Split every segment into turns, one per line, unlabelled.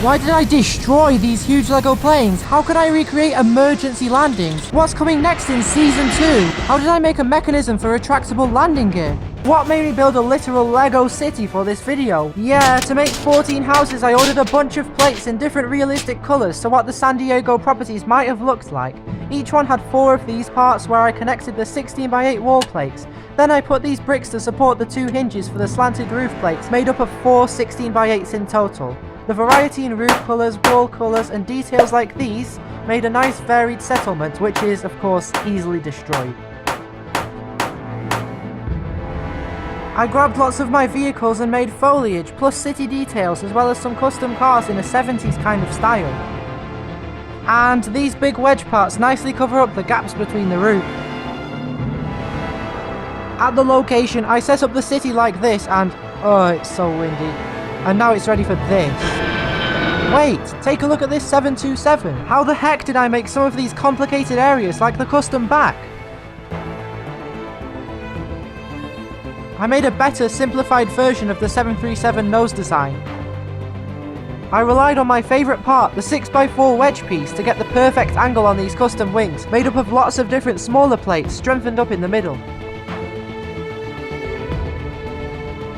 Why did I destroy these huge Lego planes? How could I recreate emergency landings? What's coming next in Season 2? How did I make a mechanism for retractable landing gear? What made me build a literal Lego city for this video? Yeah, to make 14 houses I ordered a bunch of plates in different realistic colours to what the San Diego properties might have looked like. Each one had 4 of these parts where I connected the 16x8 wall plates. Then I put these bricks to support the 2 hinges for the slanted roof plates, made up of 4 16x8s in total. The variety in roof colours, wall colours and details like these made a nice varied settlement, which is of course easily destroyed. I grabbed lots of my vehicles and made foliage plus city details as well as some custom cars in a 70s kind of style. And these big wedge parts nicely cover up the gaps between the roof. At the location I set up the city like this and oh, it's so windy. And now it's ready for this. Wait, take a look at this 727. How the heck did I make some of these complicated areas like the custom back? I made a better, simplified version of the 737 nose design. I relied on my favourite part, the 6x4 wedge piece, to get the perfect angle on these custom wings, made up of lots of different smaller plates strengthened up in the middle.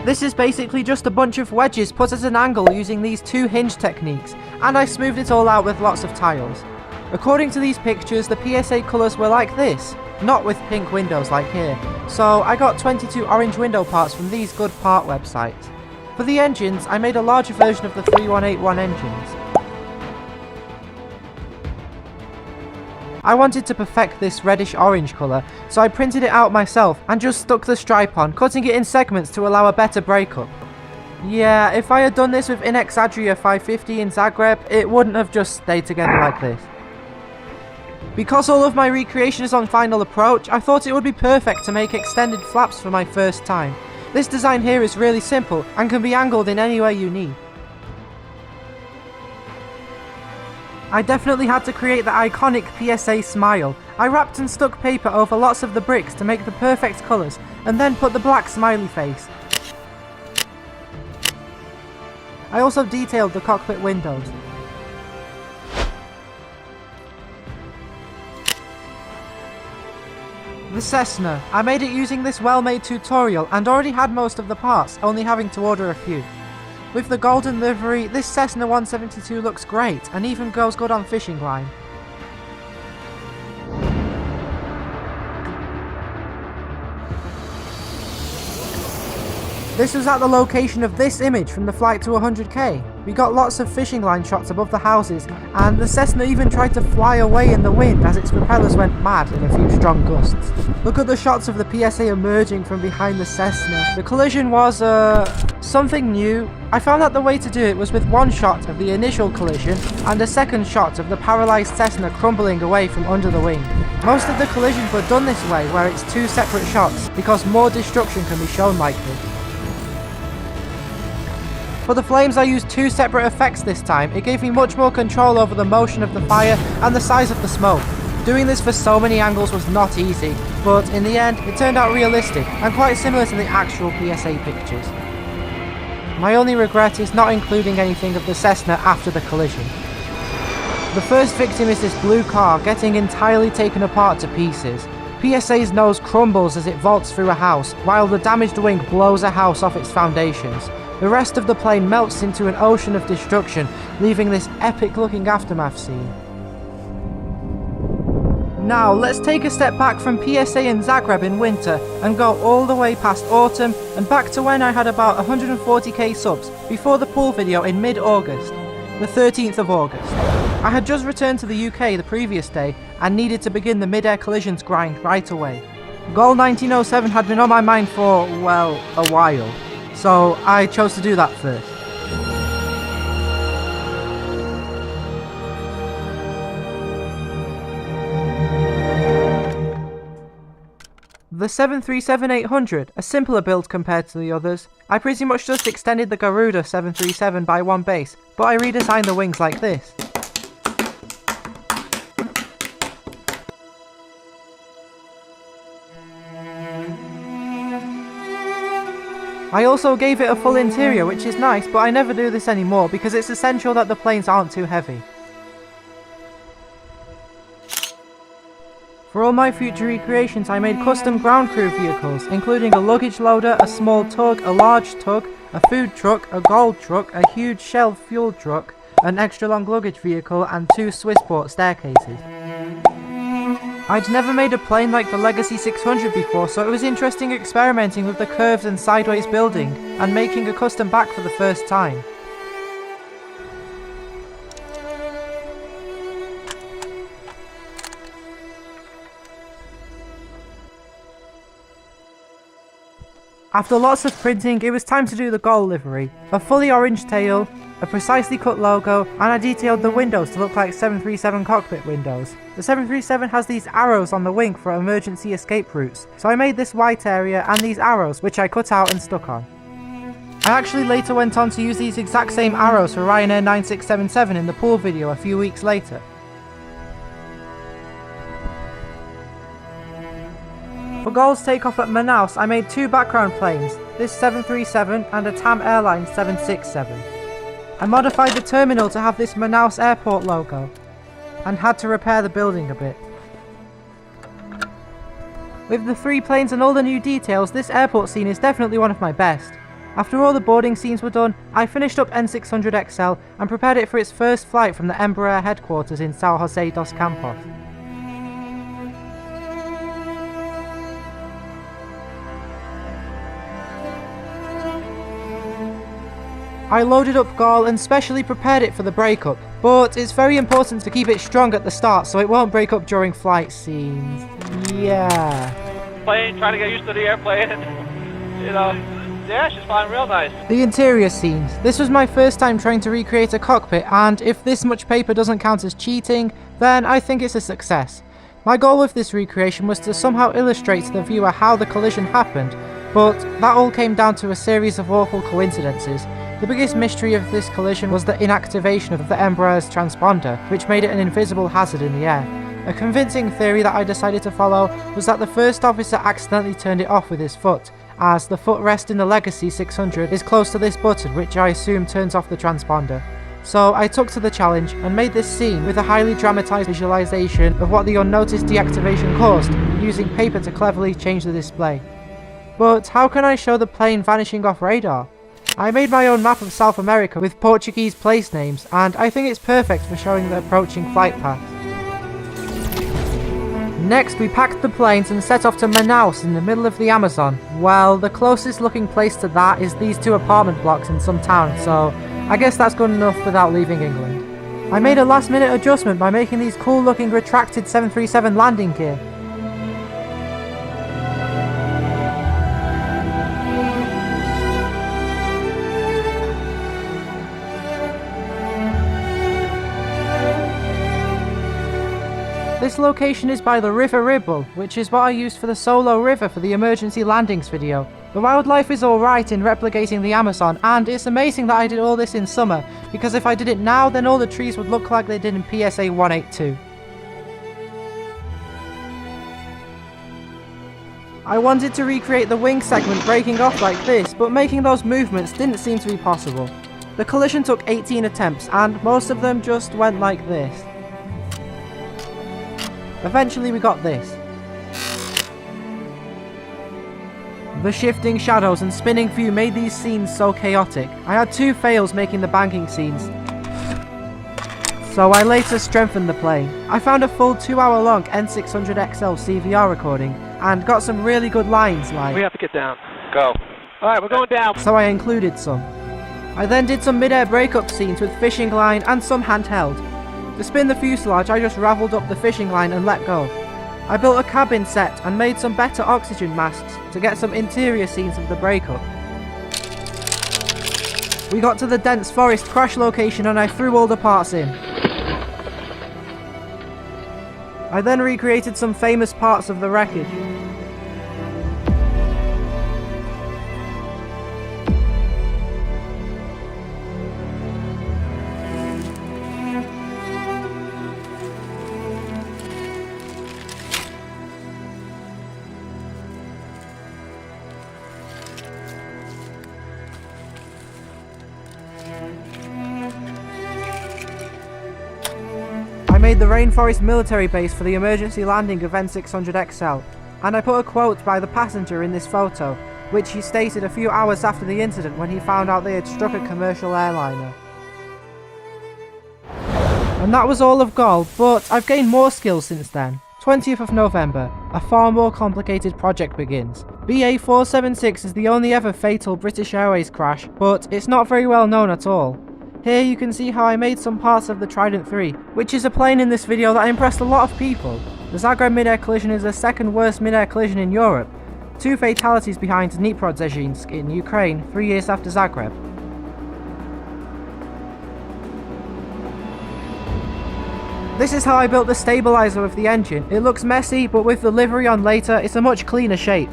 This is basically just a bunch of wedges put at an angle using these 2 hinge techniques, and I smoothed it all out with lots of tiles. According to these pictures, the PSA colours were like this, not with pink windows like here, so I got 22 orange window parts from these good part websites. For the engines, I made a larger version of the 3181 engines. I wanted to perfect this reddish-orange colour, so I printed it out myself and just stuck the stripe on, cutting it in segments to allow a better breakup. Yeah, if I had done this with Inex Adria 550 in Zagreb, it wouldn't have just stayed together like this. Because all of my recreation is on Final Approach, I thought it would be perfect to make extended flaps for my first time. This design here is really simple and can be angled in any way you need. I definitely had to create the iconic PSA smile. I wrapped and stuck paper over lots of the bricks to make the perfect colours, and then put the black smiley face. I also detailed the cockpit windows. The Cessna. I made it using this well-made tutorial and already had most of the parts, only having to order a few. With the golden livery, this Cessna 172 looks great and even goes good on fishing line. This was at the location of this image from the flight to 100k. We got lots of fishing line shots above the houses, and the Cessna even tried to fly away in the wind as its propellers went mad in a few strong gusts. Look at the shots of the PSA emerging from behind the Cessna. The collision was, something new. I found that the way to do it was with one shot of the initial collision and a second shot of the paralysed Cessna crumbling away from under the wing. Most of the collisions were done this way, where it's 2 separate shots, because more destruction can be shown like this. For the flames I used 2 separate effects this time. It gave me much more control over the motion of the fire and the size of the smoke. Doing this for so many angles was not easy, but in the end it turned out realistic and quite similar to the actual PSA pictures. My only regret is not including anything of the Cessna after the collision. The first victim is this blue car getting entirely taken apart to pieces. PSA's nose crumbles as it vaults through a house, while the damaged wing blows a house off its foundations. The rest of the plane melts into an ocean of destruction, leaving this epic looking aftermath scene. Now let's take a step back from PSA in Zagreb in winter and go all the way past autumn and back to when I had about 140k subs before the pool video in mid-August, the 13th of August. I had just returned to the UK the previous day and needed to begin the mid-air collisions grind right away. Goal 1907 had been on my mind for, well, a while. So I chose to do that first. The 737-800, a simpler build compared to the others. I pretty much just extended the Garuda 737 by 1 base, but I redesigned the wings like this. I also gave it a full interior, which is nice, but I never do this anymore because it's essential that the planes aren't too heavy. For all my future recreations, I made custom ground crew vehicles, including a luggage loader, a small tug, a large tug, a food truck, a gold truck, a huge Shell fuel truck, an extra long luggage vehicle, and 2 Swissport staircases. I'd never made a plane like the Legacy 600 before, so it was interesting experimenting with the curves and sideways building, and making a custom back for the first time. After lots of printing, it was time to do the goal livery. A fully orange tail, a precisely cut logo, and I detailed the windows to look like 737 cockpit windows. The 737 has these arrows on the wing for emergency escape routes, so I made this white area and these arrows, which I cut out and stuck on. I actually later went on to use these exact same arrows for Ryanair 9677 in the pool video a few weeks later. For Gaul's takeoff at Manaus, I made 2 background planes, this 737 and a TAM Airlines 767. I modified the terminal to have this Manaus airport logo, and had to repair the building a bit. With the 3 planes and all the new details, this airport scene is definitely one of my best. After all the boarding scenes were done, I finished up N600XL and prepared it for its first flight from the Embraer headquarters in São José dos Campos. I loaded up Gaul and specially prepared it for the breakup, but it's very important to keep it strong at the start so it won't break up during flight scenes. Yeah.
Plane, trying to get used to the airplane, you know, yeah, she's flying real nice.
The interior scenes. This was my first time trying to recreate a cockpit, and if this much paper doesn't count as cheating, then I think it's a success. My goal with this recreation was to somehow illustrate to the viewer how the collision happened, but that all came down to a series of awful coincidences. The biggest mystery of this collision was the inactivation of the Embraer's transponder, which made it an invisible hazard in the air. A convincing theory that I decided to follow was that the first officer accidentally turned it off with his foot, as the footrest in the Legacy 600 is close to this button, which I assume turns off the transponder. So I took to the challenge and made this scene with a highly dramatised visualisation of what the unnoticed deactivation caused, using paper to cleverly change the display. But how can I show the plane vanishing off radar? I made my own map of South America with Portuguese place names, and I think it's perfect for showing the approaching flight path. Next, we packed the planes and set off to Manaus in the middle of the Amazon. Well, the closest looking place to that is these 2 apartment blocks in some town, so I guess that's good enough without leaving England. I made a last minute adjustment by making these cool looking retracted 737 landing gear. This location is by the River Ribble, which is what I used for the solo river for the emergency landings video. The wildlife is alright in replicating the Amazon, and it's amazing that I did all this in summer, because if I did it now, then all the trees would look like they did in PSA 182. I wanted to recreate the wing segment breaking off like this, but making those movements didn't seem to be possible. The collision took 18 attempts, and most of them just went like this. Eventually we got this. The shifting shadows and spinning view made these scenes so chaotic. I had 2 fails making the banking scenes, so I later strengthened the plane. I found a full 2-hour long N600XL CVR recording and got some really good lines like,
"We have to get down." Go. Alright, we're going down.
So I included some. I then did some mid-air breakup scenes with fishing line and some handheld. To spin the fuselage, I just ravelled up the fishing line and let go. I built a cabin set and made some better oxygen masks to get some interior scenes of the breakup. We got to the dense forest crash location and I threw all the parts in. I then recreated some famous parts of the wreckage. made the rainforest military base for the emergency landing of N600XL, and I put a quote by the passenger in this photo, which he stated a few hours after the incident when he found out they had struck a commercial airliner. And that was all of gold, but I've gained more skills since then. 20th of November, a far more complicated project begins. BA476 is the only ever fatal British Airways crash, but it's not very well known at all. Here you can see how I made some parts of the Trident 3, which is a plane in this video that impressed a lot of people. The Zagreb mid-air collision is the second worst mid-air collision in Europe. 2 fatalities behind Dnipro in Ukraine 3 years after Zagreb. This is how I built the stabilizer of the engine. It looks messy, but with the livery on later, it's a much cleaner shape.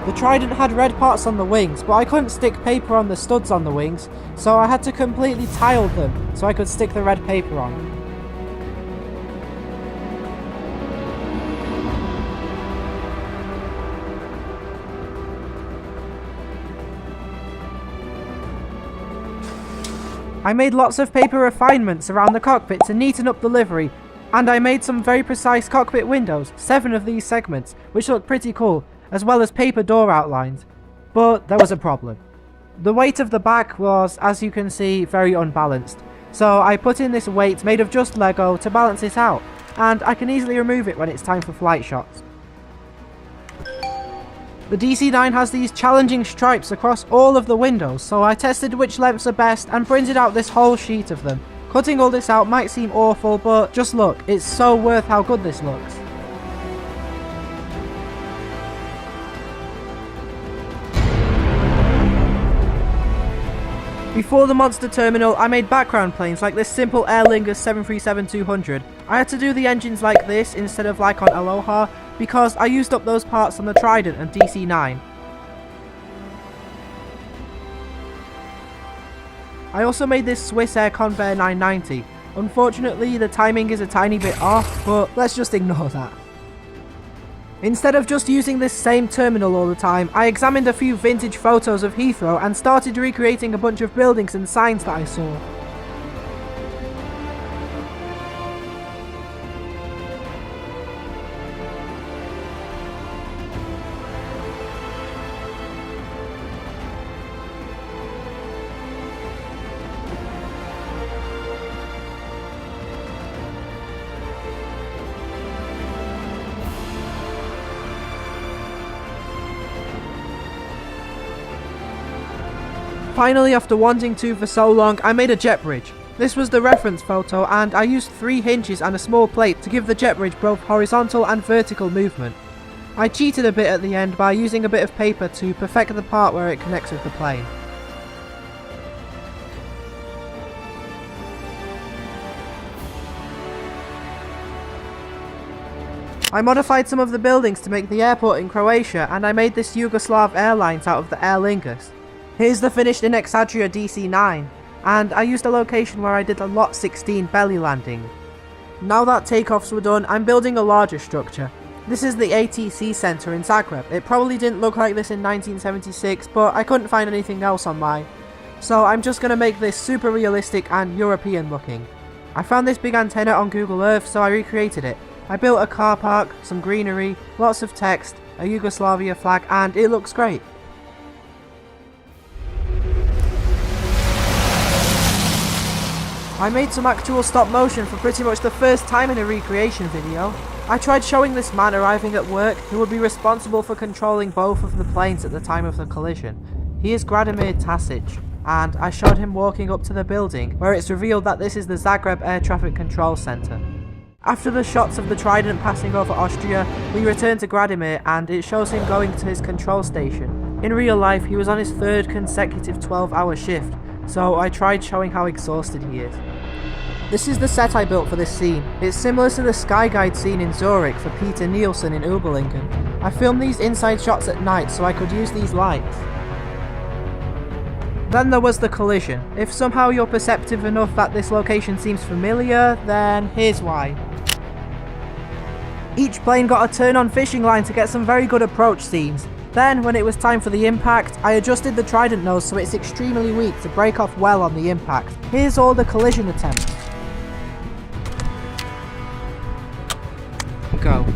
The Trident had red parts on the wings, but I couldn't stick paper on the studs on the wings, so I had to completely tile them so I could stick the red paper on. I made lots of paper refinements around the cockpit to neaten up the livery, and I made some very precise cockpit windows, 7 of these segments, which look pretty cool, as well as paper door outlines. But there was a problem. The weight of the back was, as you can see, very unbalanced, so I put in this weight made of just Lego to balance it out, and I can easily remove it when it's time for flight shots. The DC-9 has these challenging stripes across all of the windows, so I tested which lengths are best and printed out this whole sheet of them. Cutting all this out might seem awful, but just look, it's so worth how good this looks. Before the monster terminal, I made background planes like this simple Aer Lingus 737-200. I had to do the engines like this instead of like on Aloha, because I used up those parts on the Trident and DC-9. I also made this Swiss Air Convair 990. Unfortunately, the timing is a tiny bit off, but let's just ignore that. Instead of just using this same terminal all the time, I examined a few vintage photos of Heathrow and started recreating a bunch of buildings and signs that I saw. Finally, after wanting to for so long, I made a jet bridge. This was the reference photo, and I used 3 hinges and a small plate to give the jet bridge both horizontal and vertical movement. I cheated a bit at the end by using a bit of paper to perfect the part where it connects with the plane. I modified some of the buildings to make the airport in Croatia, and I made this Yugoslav Airlines out of the Aer Lingus. Here's the finished in Exadria DC-9, and I used a location where I did a Lot 16 belly landing. Now that takeoffs were done, I'm building a larger structure. This is the ATC Centre in Zagreb. It probably didn't look like this in 1976, but I couldn't find anything else online. So I'm just going to make this super realistic and European looking. I found this big antenna on Google Earth, so I recreated it. I built a car park, some greenery, lots of text, a Yugoslavia flag, and it looks great. I made some actual stop motion for pretty much the first time in a recreation video. I tried showing this man arriving at work who would be responsible for controlling both of the planes at the time of the collision. He is Gradimir Tasic, and I showed him walking up to the building where it's revealed that this is the Zagreb Air Traffic Control Centre. After the shots of the Trident passing over Austria, we return to Gradimir and it shows him going to his control station. In real life, he was on his 3rd consecutive 12-hour shift, so I tried showing how exhausted he is. This is the set I built for this scene. It's similar to the Sky Guide scene in Zurich for Peter Nielsen in Uberlingen. I filmed these inside shots at night so I could use these lights. Then there was the collision. If somehow you're perceptive enough that this location seems familiar, then here's why. Each plane got a turn-on fishing line to get some very good approach scenes. Then, when it was time for the impact, I adjusted the Trident nose so it's extremely weak to break off well on the impact. Here's all the collision attempts. Go.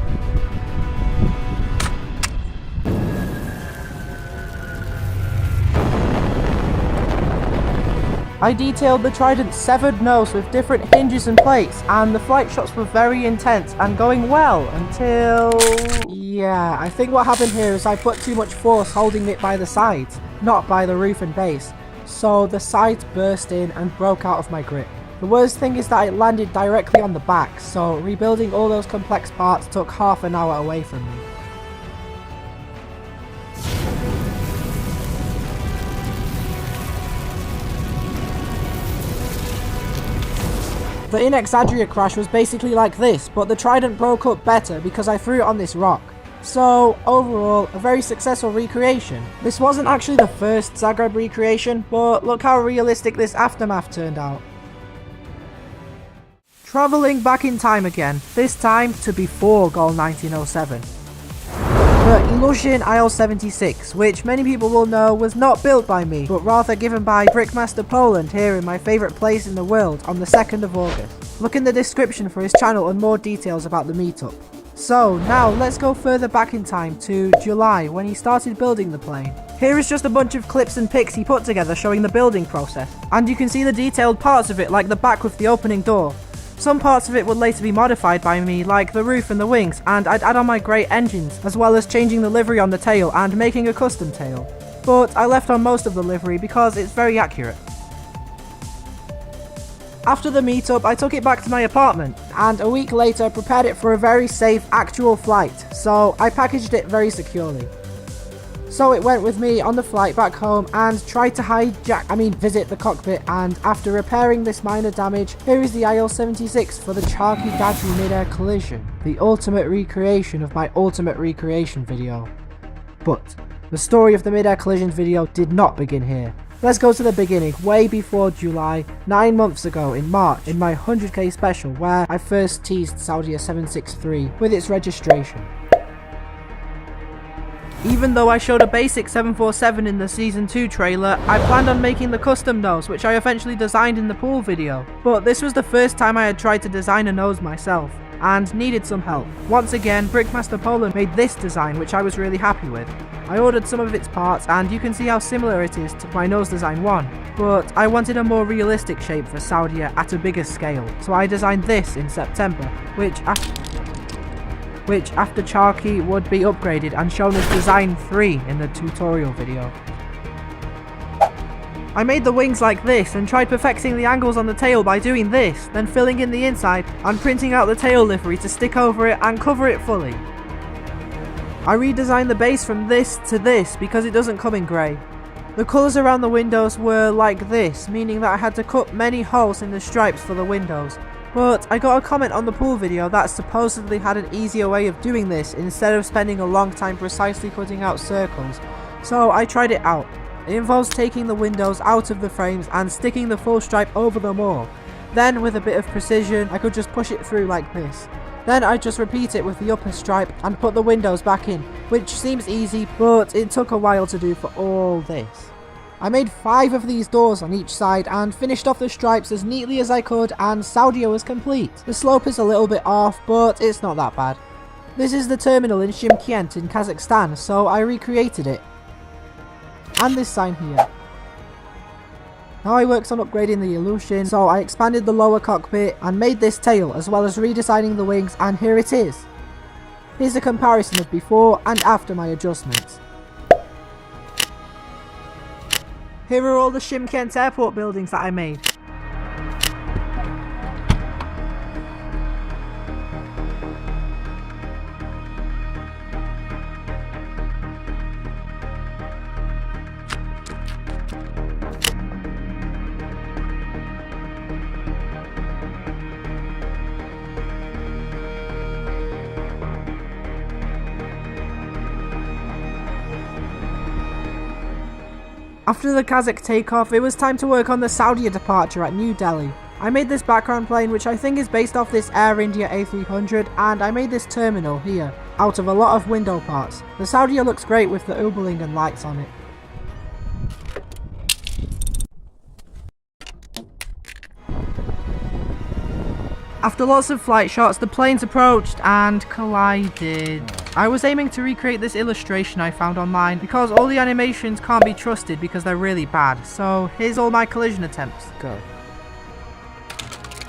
I detailed the Trident's severed nose with different hinges and plates, and the flight shots were very intense and going well until... yeah, I think what happened here is I put too much force holding it by the sides, not by the roof and base, so the sides burst in and broke out of my grip. The worst thing is that it landed directly on the back, so rebuilding all those complex parts took half an hour away from me. The In-Exagria crash was basically like this, but the Trident broke up better because I threw it on this rock. So, overall, a very successful recreation. This wasn't actually the first Zagreb recreation, but look how realistic this aftermath turned out. Travelling back in time again, this time to before Goal 1907. The Ilyushin IL-76, which many people will know was not built by me, but rather given by Brickmaster Poland here in my favourite place in the world on the 2nd of August. Look in the description for his channel and more details about the meetup. So now let's go further back in time to July when he started building the plane. Here is just a bunch of clips and pics he put together showing the building process, and you can see the detailed parts of it like the back with the opening door. Some parts of it would later be modified by me, like the roof and the wings, and I'd add on my great engines, as well as changing the livery on the tail and making a custom tail. But I left on most of the livery because it's very accurate. After the meetup, I took it back to my apartment, and a week later prepared it for a very safe actual flight, so I packaged it very securely. So it went with me on the flight back home and tried to visit the cockpit, and after repairing this minor damage, here is the IL-76 for the Charkhi Dadri mid-air collision, the ultimate recreation of my ultimate recreation video. But the story of the mid-air collision video did not begin here. Let's go to the beginning, way before July, 9 months ago in March, in my 100k special where I first teased Saudia 763 with its registration. Even though I showed a basic 747 in the Season 2 trailer, I planned on making the custom nose, which I eventually designed in the pool video. But this was the first time I had tried to design a nose myself, and needed some help. Once again, Brickmaster Poland made this design, which I was really happy with. I ordered some of its parts, and you can see how similar it is to my nose design 1. But I wanted a more realistic shape for Saudia at a bigger scale, so I designed this in September, which after Charkhi would be upgraded and shown as Design 3 in the tutorial video. I made the wings like this and tried perfecting the angles on the tail by doing this, then filling in the inside and printing out the tail livery to stick over it and cover it fully. I redesigned the base from this to this because it doesn't come in grey. The colours around the windows were like this, meaning that I had to cut many holes in the stripes for the windows. But I got a comment on the pool video that supposedly had an easier way of doing this instead of spending a long time precisely cutting out circles, so I tried it out. It involves taking the windows out of the frames and sticking the full stripe over them all. Then with a bit of precision I could just push it through like this. Then I just repeat it with the upper stripe and put the windows back in, which seems easy, but it took a while to do for all this. I made 5 of these doors on each side and finished off the stripes as neatly as I could, and Saudia was complete. The slope is a little bit off, but it's not that bad. This is the terminal in Shymkent in Kazakhstan, so I recreated it. And this sign here. Now I worked on upgrading the Ilyushin, so I expanded the lower cockpit and made this tail, as well as redesigning the wings, and here it is. Here's a comparison of before and after my adjustments. Here are all the Shymkent airport buildings that I made. After the Kazakh takeoff, it was time to work on the Saudia departure at New Delhi. I made this background plane, which I think is based off this Air India A300, and I made this terminal here. out of a lot of window parts. The Saudia looks great with the obeling and lights on it. After lots of flight shots, the planes approached and collided. I was aiming to recreate this illustration I found online because all the animations can't be trusted because they're really bad. So here's all my collision attempts. Go.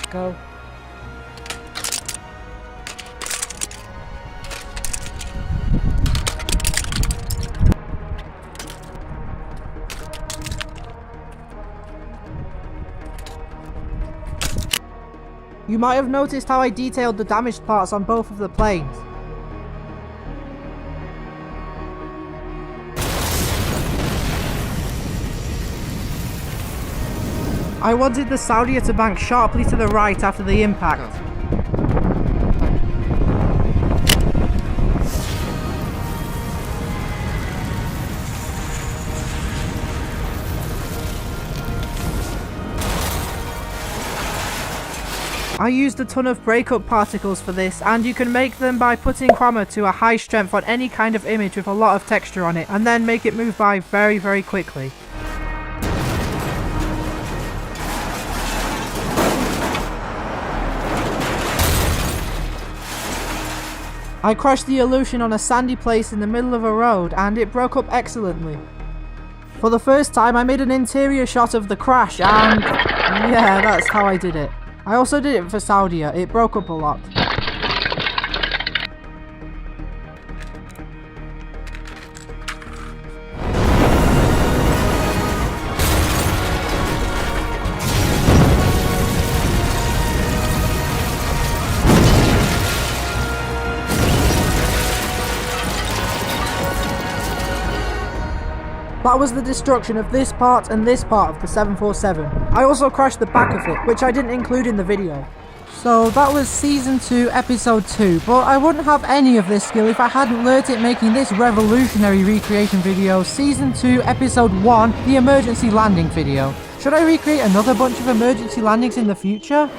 Go. You might have noticed how I detailed the damaged parts on both of the planes. I wanted the Saudia to bank sharply to the right after the impact. I used a ton of breakup particles for this, and you can make them by putting chroma to a high strength on any kind of image with a lot of texture on it, and then make it move by very, very quickly. I crashed the Ilyushin on a sandy place in the middle of a road, and it broke up excellently. For the first time, I made an interior shot of the crash, and yeah, that's how I did it. I also did it for Saudia. It broke up a lot. That was the destruction of this part and this part of the 747. I also crashed the back of it, which I didn't include in the video. So that was Season 2, Episode 2, but I wouldn't have any of this skill if I hadn't learnt it making this revolutionary recreation video, Season 2, Episode 1, the emergency landing video. Should I recreate another bunch of emergency landings in the future?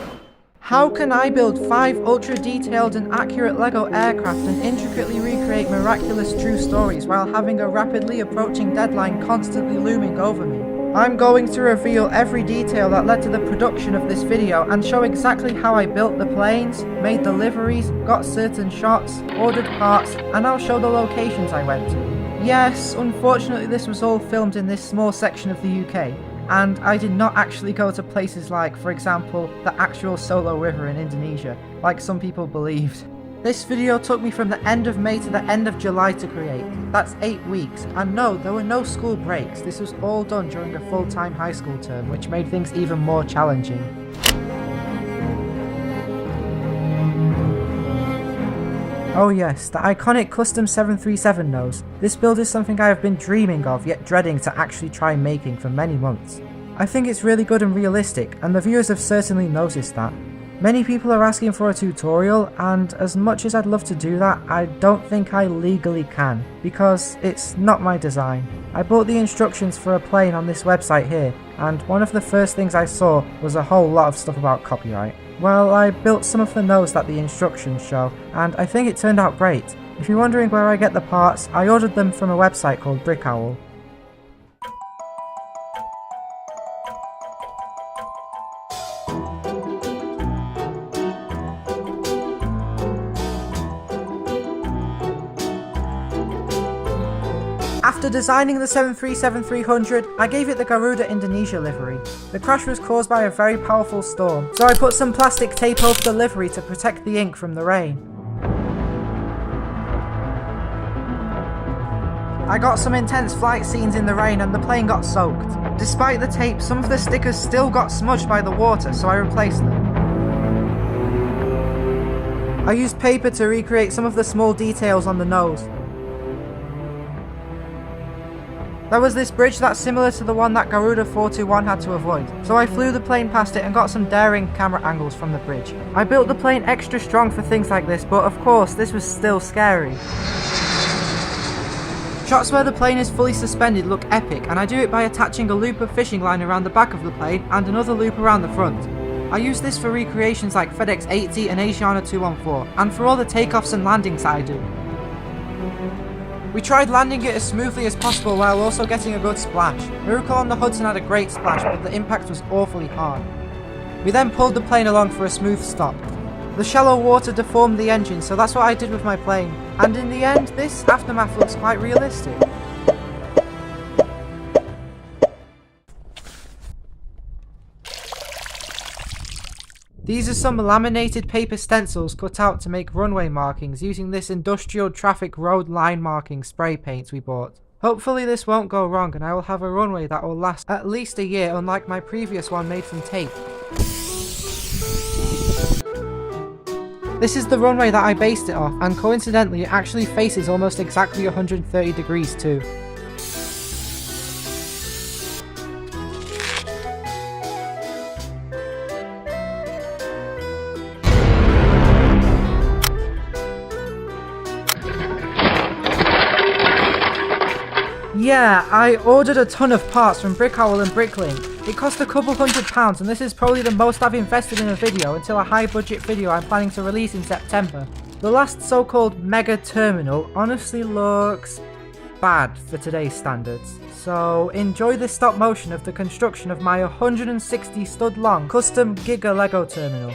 How can I build 5 ultra-detailed and accurate LEGO aircraft and intricately recreate miraculous true stories while having a rapidly approaching deadline constantly looming over me? I'm going to reveal every detail that led to the production of this video and show exactly how I built the planes, made the liveries, got certain shots, ordered parts, and I'll show the locations I went to. Yes, unfortunately this was all filmed in this small section of the UK. And I did not actually go to places like, for example, the actual Solo River in Indonesia, like some people believed. This video took me from the end of May to the end of July to create. That's 8 weeks, and no, there were no school breaks. This was all done during a full-time high school term, which made things even more challenging. Oh yes, the iconic custom 737 nose. This build is something I have been dreaming of, yet dreading to actually try making for many months. I think it's really good and realistic, and the viewers have certainly noticed that. Many people are asking for a tutorial, and as much as I'd love to do that, I don't think I legally can, because it's not my design. I bought the instructions for a plane on this website here, and one of the first things I saw was a whole lot of stuff about copyright. Well, I built some of the nose that the instructions show, and I think it turned out great. If you're wondering where I get the parts, I ordered them from a website called Brick Owl. After designing the 737-300, I gave it the Garuda Indonesia livery. The crash was caused by a very powerful storm, so I put some plastic tape over the livery to protect the ink from the rain. I got some intense flight scenes in the rain and the plane got soaked. Despite the tape, some of the stickers still got smudged by the water, so I replaced them. I used paper to recreate some of the small details on the nose. There was this bridge that's similar to the one that Garuda 421 had to avoid, so I flew the plane past it and got some daring camera angles from the bridge. I built the plane extra strong for things like this, but of course this was still scary. Shots where the plane is fully suspended look epic, and I do it by attaching a loop of fishing line around the back of the plane and another loop around the front. I use this for recreations like FedEx 80 and Asiana 214, and for all the takeoffs and landings I do. We tried landing it as smoothly as possible while also getting a good splash. Miracle on the Hudson had a great splash, but the impact was awfully hard. We then pulled the plane along for a smooth stop. The shallow water deformed the engine, so that's what I did with my plane. And in the end, this aftermath looks quite realistic. These are some laminated paper stencils cut out to make runway markings using this industrial traffic road line marking spray paint we bought. Hopefully this won't go wrong and I will have a runway that will last at least a year, unlike my previous one made from tape. This is the runway that I based it off, and coincidentally it actually faces almost exactly 130 degrees too. Yeah, I ordered a ton of parts from Brickowl and Bricklink. It cost a couple £100 and this is probably the most I've invested in a video until a high budget video I'm planning to release in September. The last so-called mega terminal honestly looks bad for today's standards. So enjoy the stop motion of the construction of my 160 stud long custom Giga Lego terminal.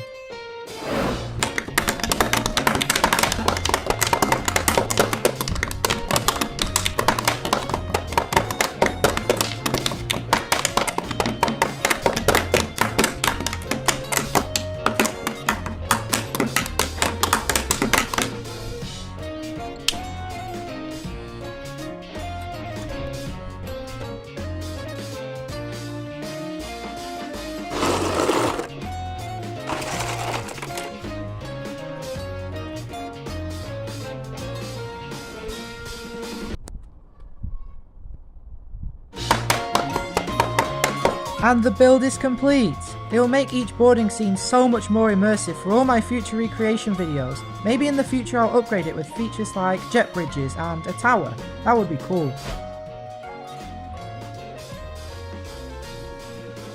And the build is complete! It will make each boarding scene so much more immersive for all my future recreation videos. Maybe in the future I'll upgrade it with features like jet bridges and a tower. That would be cool.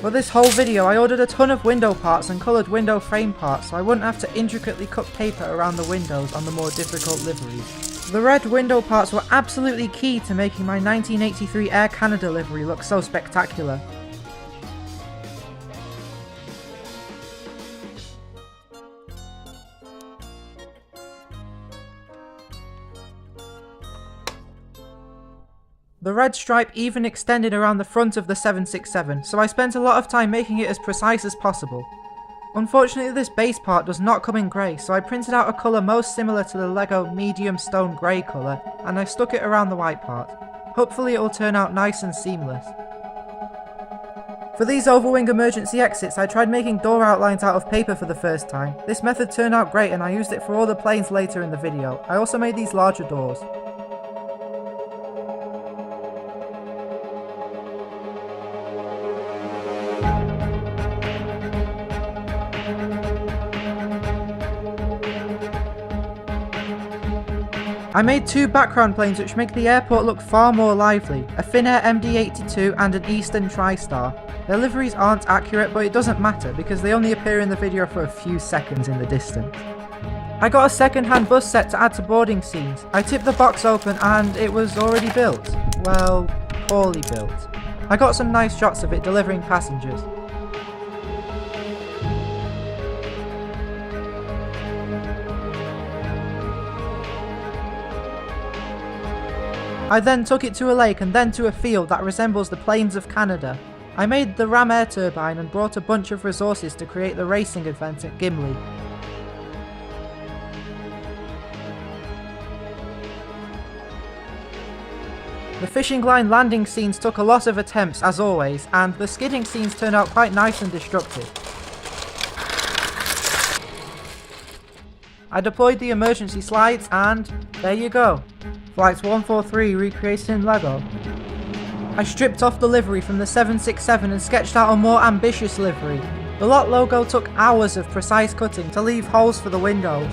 For this whole video I ordered a ton of window parts and coloured window frame parts so I wouldn't have to intricately cut paper around the windows on the more difficult liveries. The red window parts were absolutely key to making my 1983 Air Canada livery look so spectacular. The red stripe even extended around the front of the 767, so I spent a lot of time making it as precise as possible. Unfortunately this base part does not come in grey, so I printed out a colour most similar to the LEGO medium stone grey colour, and I stuck it around the white part. Hopefully it will turn out nice and seamless. For these overwing emergency exits I tried making door outlines out of paper for the first time. This method turned out great and I used it for all the planes later in the video. I also made these larger doors. I made two background planes which make the airport look far more lively, a Finnair MD-82 and an Eastern TriStar. Their liveries aren't accurate, but it doesn't matter because they only appear in the video for a few seconds in the distance. I got a second-hand bus set to add to boarding scenes. I tipped the box open and it was already built. Well, poorly built. I got some nice shots of it delivering passengers. I then took it to a lake and then to a field that resembles the plains of Canada. I made the ram air turbine and brought a bunch of resources to create the racing event at Gimli. The fishing line landing scenes took a lot of attempts as always, and the skidding scenes turned out quite nice and destructive. I deployed the emergency slides and there you go. Flight 143 recreated in LEGO. I stripped off the livery from the 767 and sketched out a more ambitious livery. The lot logo took hours of precise cutting to leave holes for the windows.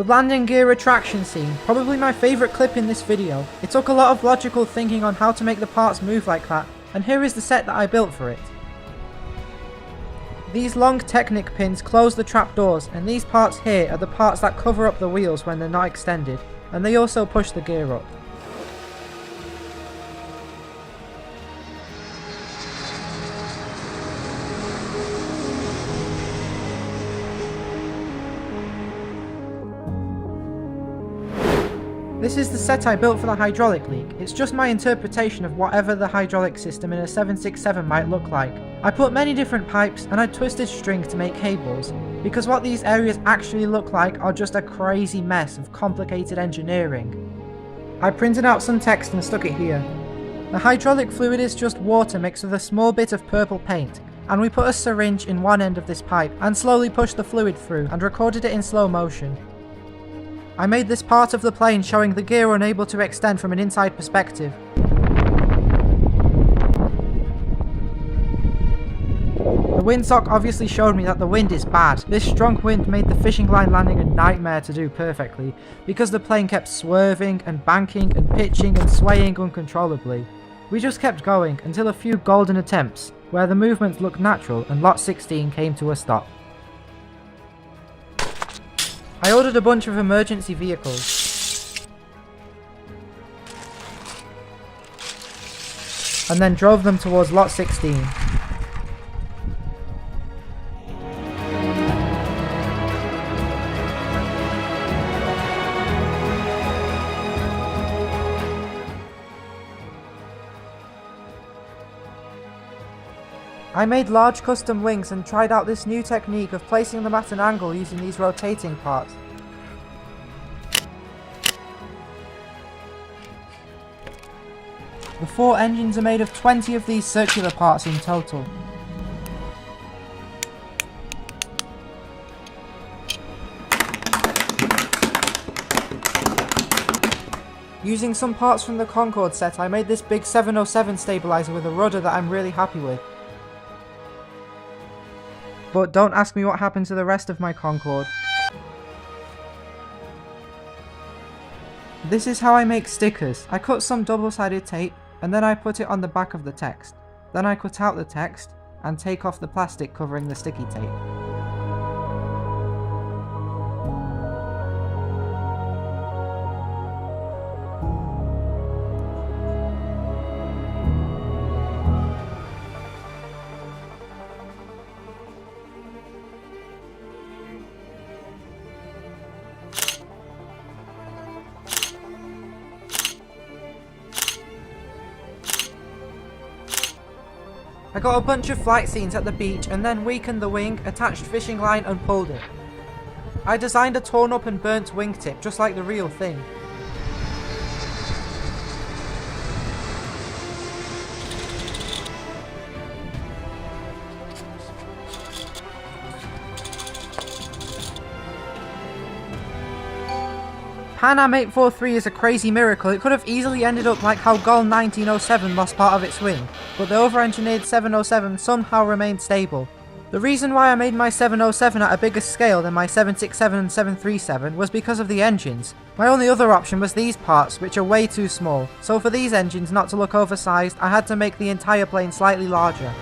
The landing gear retraction scene, probably my favourite clip in this video. It took a lot of logical thinking on how to make the parts move like that, and here is the set that I built for it. These long Technic pins close the trapdoors, and these parts here are the parts that cover up the wheels when they're not extended, and they also push the gear up. This is the set I built for the hydraulic leak. It's just my interpretation of whatever the hydraulic system in a 767 might look like. I put many different pipes and I twisted string to make cables, because what these areas actually look like are just a crazy mess of complicated engineering. I printed out some text and stuck it here. The hydraulic fluid is just water mixed with a small bit of purple paint, and we put a syringe in one end of this pipe and slowly pushed the fluid through and recorded it in slow motion. I made this part of the plane showing the gear unable to extend from an inside perspective. The windsock obviously showed me that the wind is bad. This strong wind made the fishing line landing a nightmare to do perfectly, because the plane kept swerving and banking and pitching and swaying uncontrollably. We just kept going until a few golden attempts, where the movement looked natural and Lot 16 came to a stop. I ordered a bunch of emergency vehicles, and then drove them towards Lot 16. I made large custom wings and tried out this new technique of placing them at an angle using these rotating parts. The 4 engines are made of 20 of these circular parts in total. Using some parts from the Concorde set, I made this big 707 stabilizer with a rudder that I'm really happy with. But don't ask me what happened to the rest of my Concorde. This is how I make stickers. I cut some double-sided tape, and then I put it on the back of the text. Then I cut out the text, and take off the plastic covering the sticky tape. I got a bunch of flight scenes at the beach and then weakened the wing, attached fishing line and pulled it. I designed a torn up and burnt wingtip just like the real thing. Pan Am 843 is a crazy miracle. It could have easily ended up like how Gol 1907 lost part of its wing, but the over-engineered 707 somehow remained stable. The reason why I made my 707 at a bigger scale than my 767 and 737 was because of the engines. My only other option was these parts, which are way too small, so for these engines not to look oversized, I had to make the entire plane slightly larger.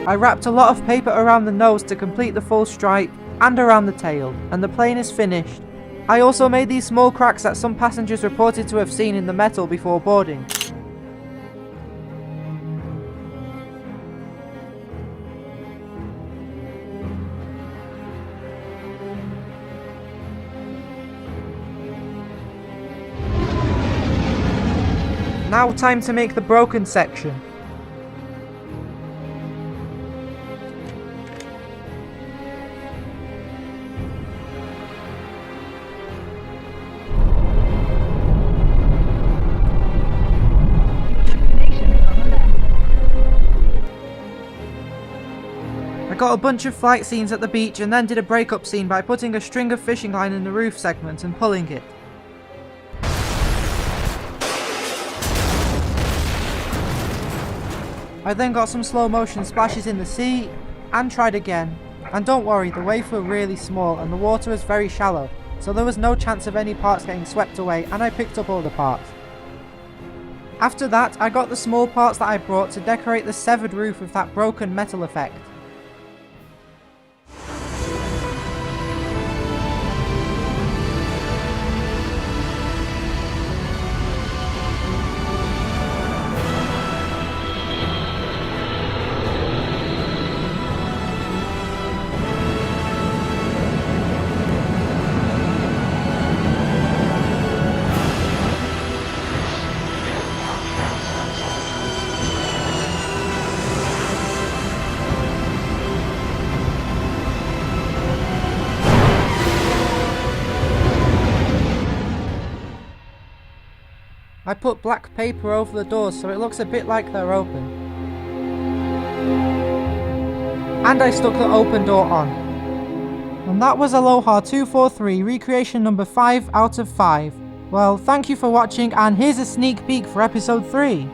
I wrapped a lot of paper around the nose to complete the full stripe, and around the tail, and the plane is finished. I also made these small cracks that some passengers reported to have seen in the metal before boarding. Now time to make the broken section. I got a bunch of flight scenes at the beach and then did a breakup scene by putting a string of fishing line in the roof segment and pulling it. I then got some slow motion splashes in the sea, and tried again. And don't worry, the waves were really small and the water was very shallow, so there was no chance of any parts getting swept away, and I picked up all the parts. After that, I got the small parts that I brought to decorate the severed roof with that broken metal effect. I put black paper over the doors so it looks a bit like they're open. And I stuck the open door on. And that was Aloha 243, recreation number 5 out of 5. Well, thank you for watching, and here's a sneak peek for episode 3.